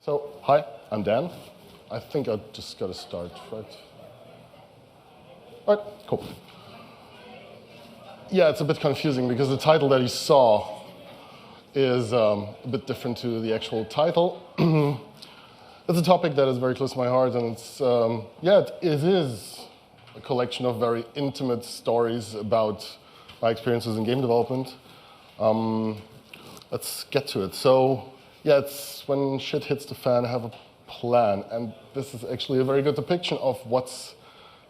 So, hi, I'm Dan. I think I just got to start, right? All right, cool. Yeah, it's a bit confusing because the title that you saw is a bit different to the actual title. It's a topic that is very close to my heart, and it's, it is a collection of very intimate stories about my experiences in game development. Let's get to it. So, yeah, it's when shit hits the fan, I have a plan, and this is actually a very good depiction of what's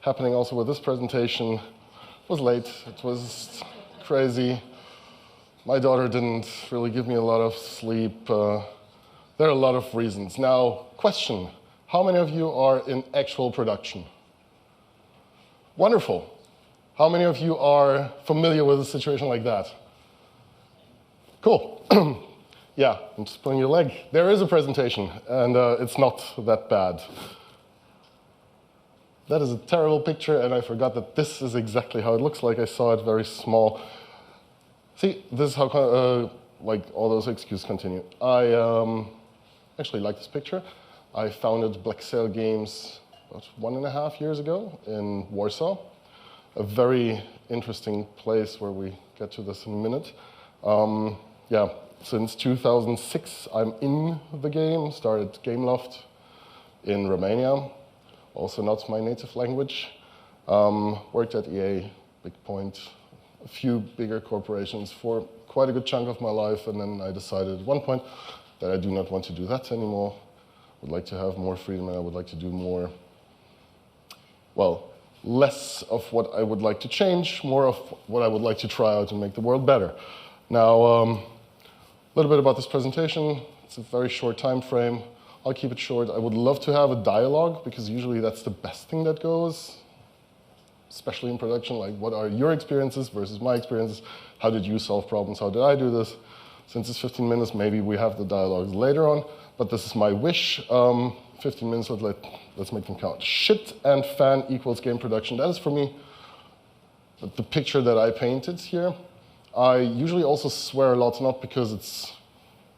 happening also with this presentation. It was late, it was crazy. My daughter didn't really give me a lot of sleep. There are a lot of reasons. Now, question, how many of you are in actual production? Wonderful. How many of you are familiar with a situation like that? Cool. Yeah, I'm just pulling your leg. There is a presentation, and it's not that bad. That is a terrible picture, and I forgot that this is exactly how it looks like. I saw it very small. See, this is how all those excuses continue. I actually like this picture. I founded Games about 1.5 years ago in Warsaw, a very interesting place where we get to this in a minute. Since 2006, I'm in the game, started Gameloft in Romania, also not my native language. Worked at EA, Bigpoint, a few bigger corporations for quite a good chunk of my life, and then I decided at one point that I do not want to do that anymore. I would like to have more freedom, and I would like to do more, less of what I would like to change, more of what I would like to try out and make the world better. Now, a little bit about this presentation. It's a very short time frame. I'll keep it short. I would love to have a dialogue, because usually that's the best thing that goes, especially in production, like what are your experiences versus my experiences? How did you solve problems? How did I do this? Since it's 15 minutes, maybe we have the dialogues later on, but this is my wish. 15 minutes, let's make them count. Shit and fan equals game production. That is, for me, the picture that I painted here. I usually also swear a lot, not because it's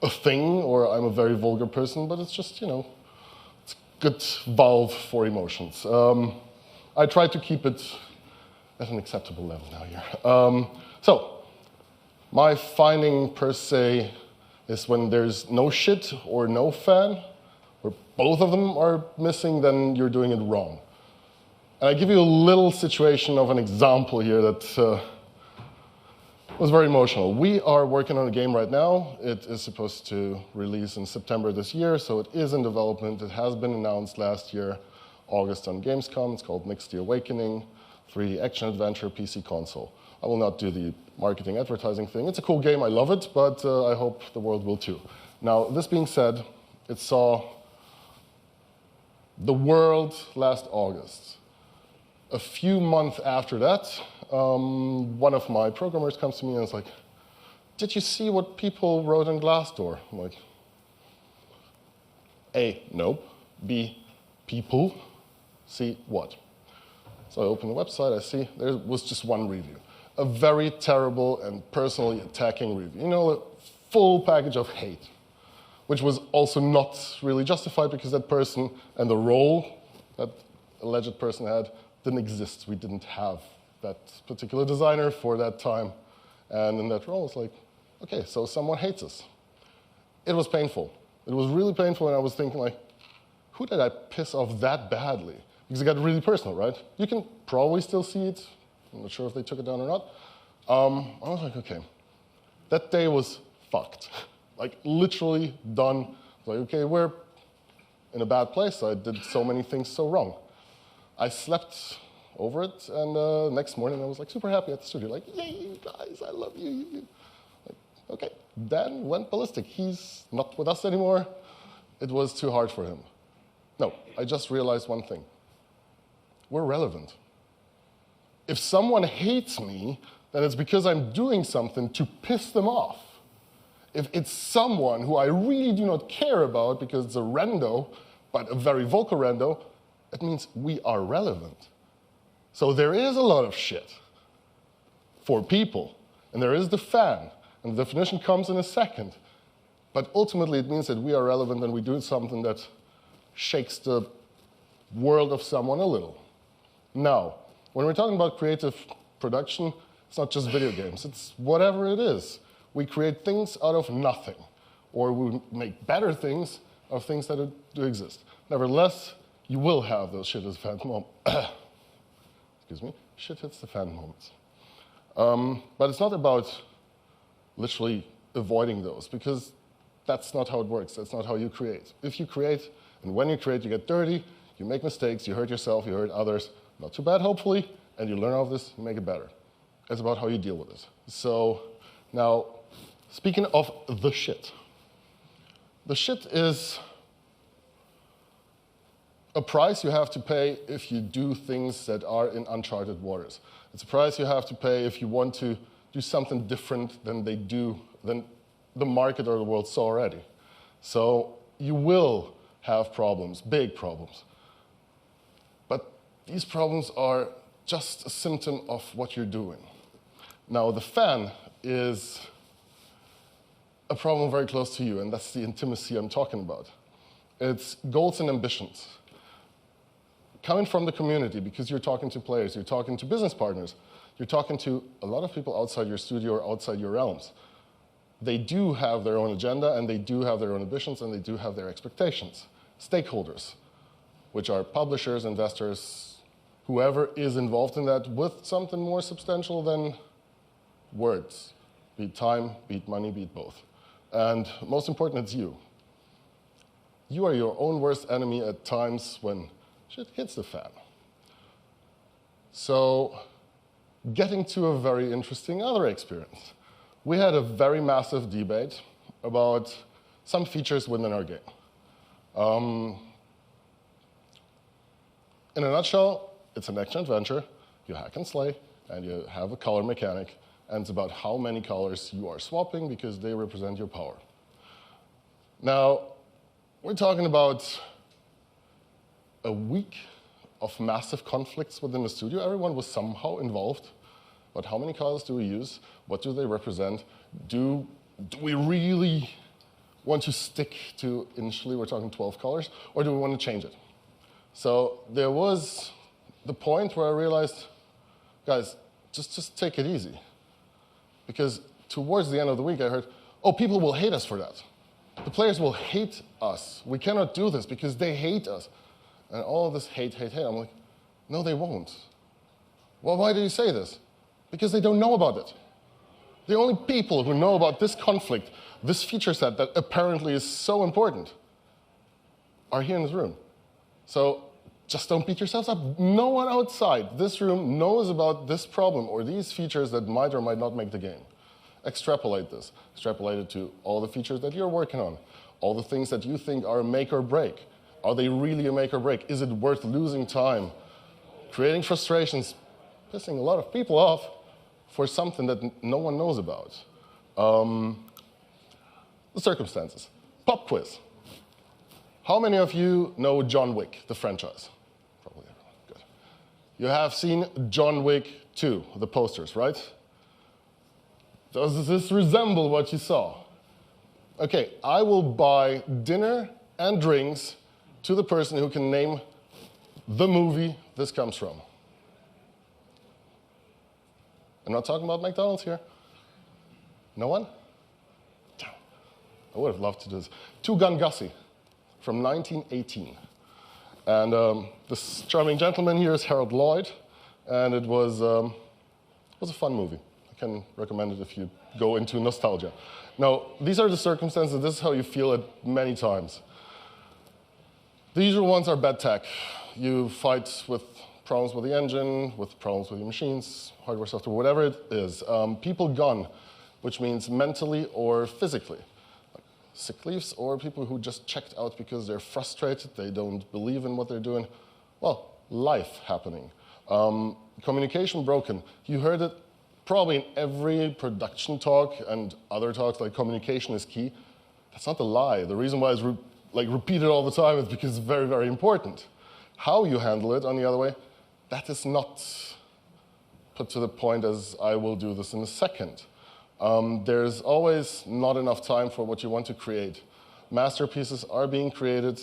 a thing or I'm a very vulgar person, but it's just, it's a good valve for emotions. I try to keep it at an acceptable level now here. So, my finding per se is when there's no shit or no fan, or both of them are missing, then you're doing it wrong. And I give you a little situation of an example here that was very emotional. We are working on a game right now. It is supposed to release in September this year, so it is in development. It has been announced last year, August on Gamescom. It's called Next the Awakening, 3D action adventure, PC console. I will not do the marketing advertising thing. It's a cool game, I love it, but I hope the world will too. Now, this being said, it saw the world last August. A few months after that, one of my programmers comes to me and is like, did you see what people wrote on Glassdoor? I'm like, A, nope. B, people. C, what? So I open the website, I see there was just one review. A very terrible and personally attacking review. A full package of hate, which was also not really justified because that person and the role that alleged person had didn't exist. We didn't have that particular designer for that time. And in that role, it's like, okay, so someone hates us. It was painful. It was really painful, and I was thinking, like, who did I piss off that badly? Because it got really personal, right? You can probably still see it. I'm not sure if they took it down or not. I was like, okay. That day was fucked. Like, literally done. Like, okay, we're in a bad place. I did so many things so wrong. I slept over it, and next morning I was like super happy at the studio, like, yay, you guys, I love you. Like, okay, Dan went ballistic. He's not with us anymore. It was too hard for him. No, I just realized one thing. We're relevant. If someone hates me, then it's because I'm doing something to piss them off. If it's someone who I really do not care about because it's a rando, but a very vocal rando, it means we are relevant. So there is a lot of shit for people, and there is the fan, and the definition comes in a second. But ultimately, it means that we are relevant and we do something that shakes the world of someone a little. Now, when we're talking about creative production, it's not just video games, it's whatever it is. We create things out of nothing, or we make better things out of things that do exist. Nevertheless, you will have those shit hits the fan moments. Excuse me, shit hits the fan moments. But it's not about literally avoiding those, because that's not how it works. That's not how you create. If you create, and when you create, you get dirty, you make mistakes, you hurt yourself, you hurt others. Not too bad, hopefully, and you learn all of this, you make it better. It's about how you deal with it. So now, speaking of the shit is a price you have to pay if you do things that are in uncharted waters. It's a price you have to pay if you want to do something different than the market or the world saw already. So you will have problems, big problems. But these problems are just a symptom of what you're doing. Now, the fan is a problem very close to you, and that's the intimacy I'm talking about. It's goals and ambitions. Coming from the community, because you're talking to players, you're talking to business partners, you're talking to a lot of people outside your studio or outside your realms. They do have their own agenda, and they do have their own ambitions, and they do have their expectations. Stakeholders, which are publishers, investors, whoever is involved in that with something more substantial than words. Be it time, be it money, be it both. And most important, it's you. You are your own worst enemy at times when shit hits the fan. So, getting to a very interesting other experience. We had a very massive debate about some features within our game. In a nutshell, it's an action adventure. You hack and slay, and you have a color mechanic, and it's about how many colors you are swapping because they represent your power. Now, we're talking about a week of massive conflicts within the studio. Everyone was somehow involved. But how many colors do we use? What do they represent? Do we really want to stick to, initially we're talking 12 colors, or do we want to change it? So there was the point where I realized, guys, just take it easy. Because towards the end of the week I heard, oh, people will hate us for that. The players will hate us. We cannot do this because they hate us. And all of this hate. I'm like, no, they won't. Well, why do you say this? Because they don't know about it. The only people who know about this conflict, this feature set that apparently is so important, are here in this room. So just don't beat yourselves up. No one outside this room knows about this problem or these features that might or might not make the game. Extrapolate this. Extrapolate it to all the features that you're working on, all the things that you think are a make or break. Are they really a make or break? Is it worth losing time, creating frustrations, pissing a lot of people off for something that no one knows about? The circumstances. Pop quiz. How many of you know John Wick, the franchise? Probably everyone. Good. You have seen John Wick 2, the posters, right? Does this resemble what you saw? Okay, I will buy dinner and drinks to the person who can name the movie this comes from. I'm not talking about McDonald's here. No one? I would have loved to do this. Two Gun Gussie from 1918. And this charming gentleman here is Harold Lloyd, and it was a fun movie. I can recommend it if you go into nostalgia. Now, these are the circumstances. This is how you feel it many times. The usual ones are bad tech. You fight with problems with the engine, with problems with your machines, hardware, software, whatever it is. People gone, which means mentally or physically. Like sick leaves or people who just checked out because they're frustrated, they don't believe in what they're doing. Well, life happening. Communication broken. You heard it probably in every production talk and other talks, like communication is key. That's not the lie. The reason why it's repeated all the time is because it's very, very important. How you handle it, on the other way, that is not put to the point as I will do this in a second. There's always not enough time for what you want to create. Masterpieces are being created,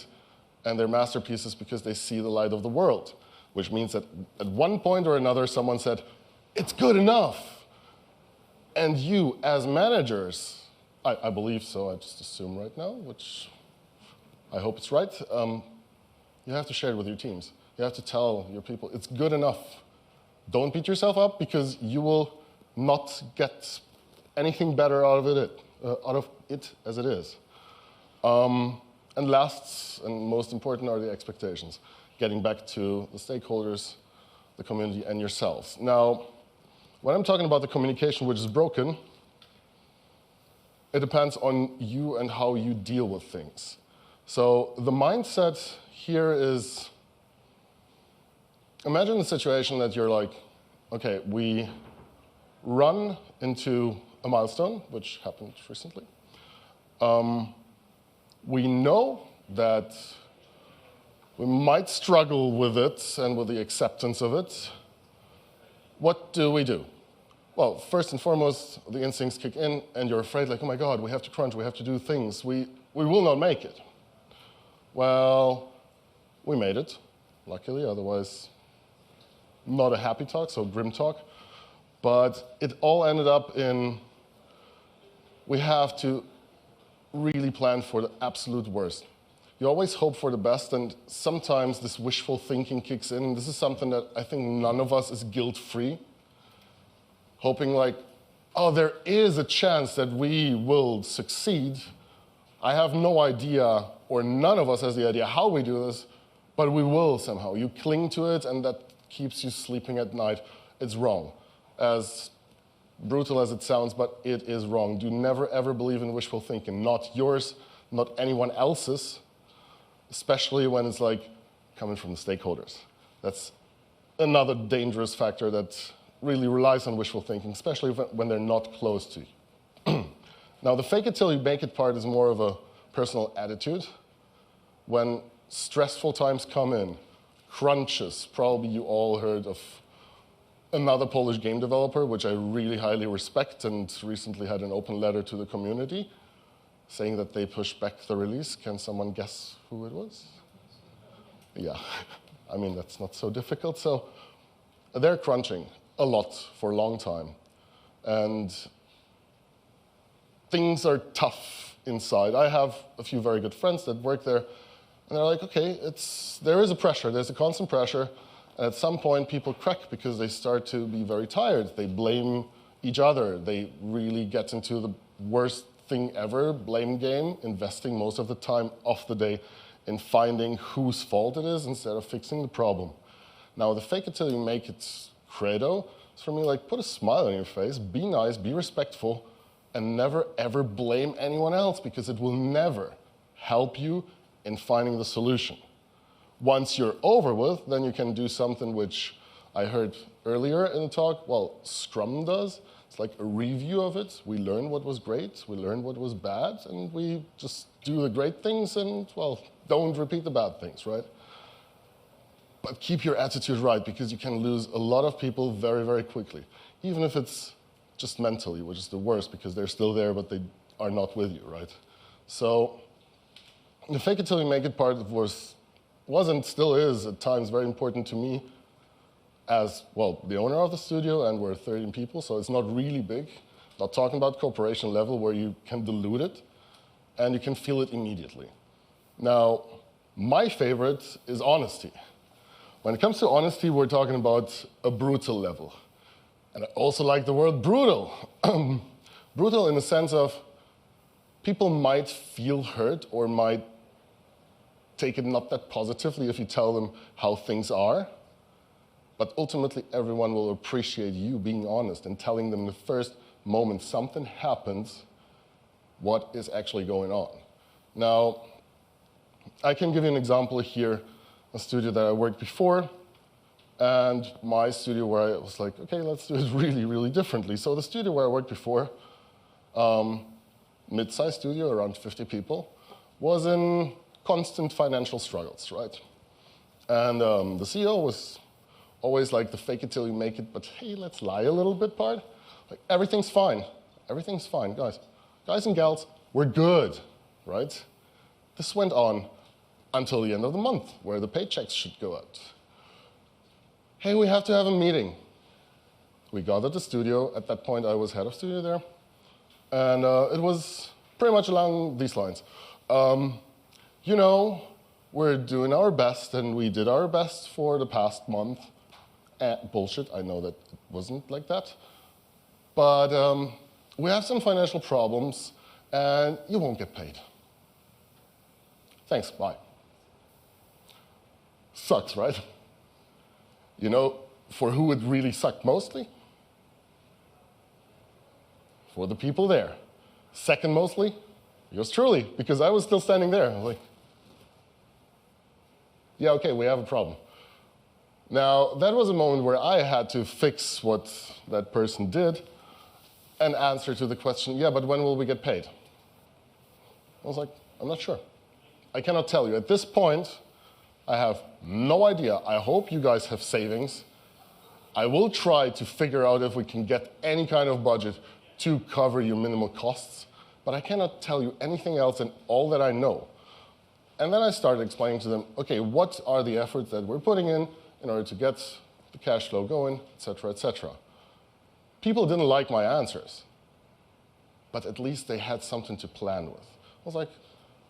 and they're masterpieces because they see the light of the world, which means that at one point or another, someone said, it's good enough. And you, as managers, I believe so, I just assume right now, which I hope it's right, you have to share it with your teams. You have to tell your people, it's good enough. Don't beat yourself up, because you will not get anything better out of it as it is. And last and most important are the expectations, getting back to the stakeholders, the community, and yourselves. Now, when I'm talking about the communication which is broken, it depends on you and how you deal with things. So the mindset here is, imagine a situation that you're like, okay, we run into a milestone, which happened recently. We know that we might struggle with it and with the acceptance of it. What do we do? Well, first and foremost, the instincts kick in, and you're afraid, like, oh my God, we have to crunch, we have to do things. We will not make it. Well, we made it, luckily, otherwise not a happy talk, so grim talk. But it all ended up in, we have to really plan for the absolute worst. You always hope for the best, and sometimes this wishful thinking kicks in. This is something that I think none of us is guilt-free. Hoping like, oh, there is a chance that we will succeed. I have no idea, or none of us has the idea how we do this, but we will somehow. You cling to it, and that keeps you sleeping at night. It's wrong. As brutal as it sounds, but it is wrong. Do never, ever believe in wishful thinking. Not yours, not anyone else's, especially when it's like coming from the stakeholders. That's another dangerous factor that really relies on wishful thinking, especially when they're not close to you. Now, the fake it till you make it part is more of a personal attitude. When stressful times come in, crunches, probably you all heard of another Polish game developer, which I really highly respect, and recently had an open letter to the community saying that they pushed back the release. Can someone guess who it was? Yeah, I mean, that's not so difficult. So they're crunching a lot for a long time. And things are tough inside. I have a few very good friends that work there, and they're like, okay, there is a pressure, there's a constant pressure, and at some point people crack because they start to be very tired. They blame each other. They really get into the worst thing ever, blame game, investing most of the time of the day in finding whose fault it is instead of fixing the problem. Now, the fake it till you make it credo is for me like, put a smile on your face, be nice, be respectful, and never ever blame anyone else, because it will never help you in finding the solution. Once you're over with, then you can do something which I heard earlier in the talk, well, Scrum does. It's like a review of it. We learn what was great, we learn what was bad, and we just do the great things and, well, don't repeat the bad things, right? But keep your attitude right, because you can lose a lot of people very, very quickly, even if it's just mentally, which is the worst, because they're still there, but they are not with you, right? So the fake it till you make it part wasn't, still is at times very important to me as, well, the owner of the studio, and we're 13 people, so it's not really big. Not talking about corporation level where you can dilute it, and you can feel it immediately. Now, my favorite is honesty. When it comes to honesty, we're talking about a brutal level. And I also like the word brutal. Brutal in the sense of people might feel hurt or might take it not that positively if you tell them how things are. But ultimately, everyone will appreciate you being honest and telling them the first moment something happens, what is actually going on. Now, I can give you an example here, a studio that I worked before, and my studio where I was like, okay, let's do it really, really differently. So the studio where I worked before, mid-sized studio, around 50 people, was in constant financial struggles, right? And the CEO was always like the fake it till you make it, but hey, let's lie a little bit part. Like, everything's fine. Everything's fine, guys. Guys and gals, we're good, right? This went on until the end of the month, where the paychecks should go out. Hey, we have to have a meeting. We got at the studio. At that point, I was head of studio there. And it was pretty much along these lines. You know, we're doing our best, and we did our best for the past month. Bullshit, I know that it wasn't like that. But we have some financial problems, and you won't get paid. Thanks, bye. Sucks, right? You know, for who it really sucked mostly? For the people there. Second mostly, yours truly, because I was still standing there. I was like, yeah, okay, we have a problem. Now, that was a moment where I had to fix what that person did and answer to the question, yeah, but when will we get paid? I was like, I'm not sure. I cannot tell you. At this point, I have no idea. I hope you guys have savings. I will try to figure out if we can get any kind of budget to cover your minimal costs, but I cannot tell you anything else than all that I know. And then I started explaining to them, okay, what are the efforts that we're putting in order to get the cash flow going, et cetera, et cetera. People didn't like my answers, but at least they had something to plan with. I was like,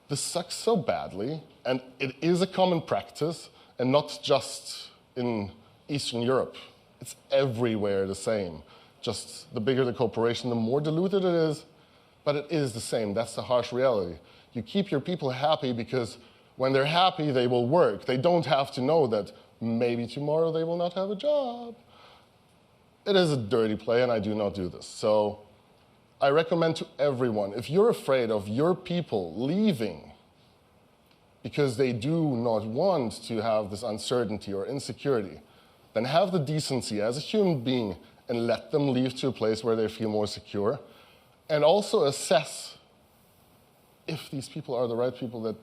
this sucks so badly, and it is a common practice, and not just in Eastern Europe. It's everywhere the same. Just the bigger the corporation, the more diluted it is, but it is the same. That's the harsh reality. You keep your people happy because when they're happy, they will work. They don't have to know that maybe tomorrow they will not have a job. It is a dirty play, and I do not do this. So I recommend to everyone, if you're afraid of your people leaving because they do not want to have this uncertainty or insecurity, then have the decency as a human being and let them leave to a place where they feel more secure. And also assess if these people are the right people that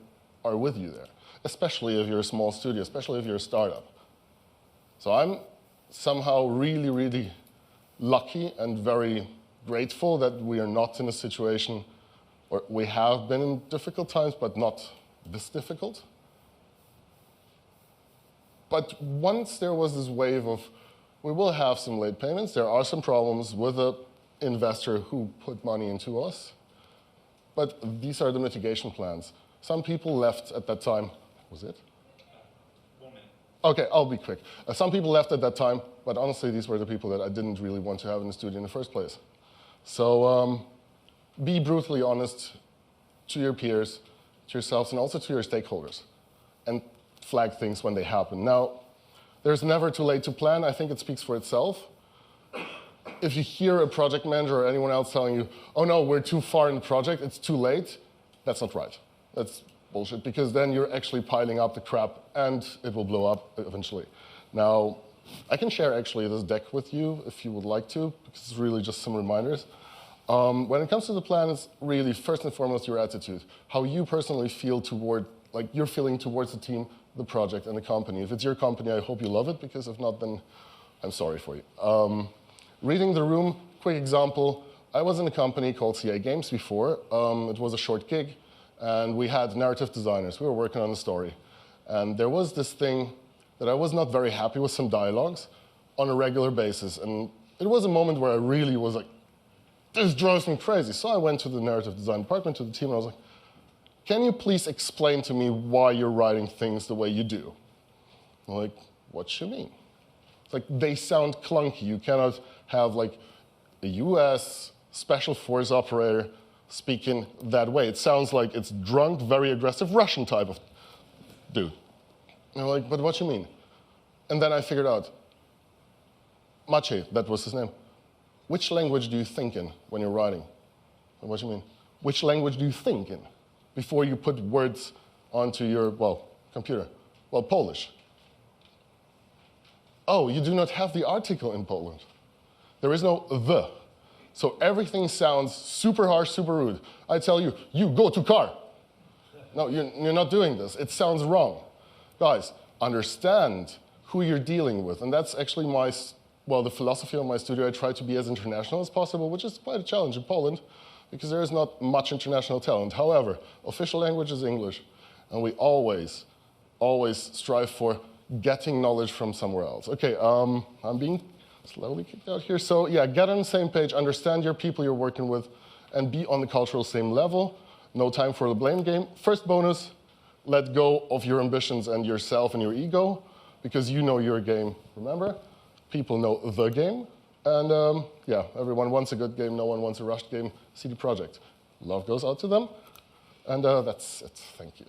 are with you there, especially if you're a small studio, especially if you're a startup. So I'm somehow really, really lucky and very grateful that we are not in a situation where we have been in difficult times, but not this difficult. But once there was this wave of, we will have some late payments, there are some problems with the investor who put money into us, but these are the mitigation plans. Some people left at that time. Was it? Okay, I'll be quick. Some people left at that time, but honestly, these were the people that I didn't really want to have in the studio in the first place. So be brutally honest to your peers, to yourselves, and also to your stakeholders, and flag things when they happen. Now, there's never too late to plan. I think it speaks for itself. If you hear a project manager or anyone else telling you, oh no, we're too far in the project, it's too late, that's not right. That's bullshit, because then you're actually piling up the crap and it will blow up eventually. Now, I can share actually this deck with you if you would like to, because it's really just some reminders. When it comes to the plan, it's really first and foremost your attitude, how you personally feel toward, like you're feeling towards the team, the project, and the company. If it's your company, I hope you love it, because if not, then I'm sorry for you. Reading the room, quick example, I was in a company called Ci Games before. It was a short gig, and we had narrative designers. We were working on the story. And there was this thing that I was not very happy with some dialogues on a regular basis. And it was a moment where I really was like, this drives me crazy. So I went to the narrative design department, to the team, and I was like, can you please explain to me why you're writing things the way you do? I'm like, what you mean? It's like, they sound clunky. You cannot have like a US special force operator speaking that way. It sounds like it's drunk, very aggressive Russian type of dude. And I'm like, but what you mean? And then I figured out, Maciej, that was his name. Which language do you think in when you're writing? What do you mean? Which language do you think in before you put words onto your, well, computer? Well, Polish. Oh, you do not have the article in Poland. There is no the. So everything sounds super harsh, super rude. I tell you, you go to car. No, you're not doing this. It sounds wrong. Guys, understand who you're dealing with. And that's actually my well, the philosophy of my studio, I try to be as international as possible, which is quite a challenge in Poland, because there is not much international talent. However, official language is English, and we always strive for getting knowledge from somewhere else. Okay, I'm being slowly kicked out here. So yeah, get on the same page, understand your people you're working with, and be on the cultural same level. No time for the blame game. First bonus, let go of your ambitions and yourself and your ego, because you know your game. Remember, people know the game. And yeah, everyone wants a good game. No one wants a rushed game. CD Projekt. Love goes out to them. And that's it. Thank you.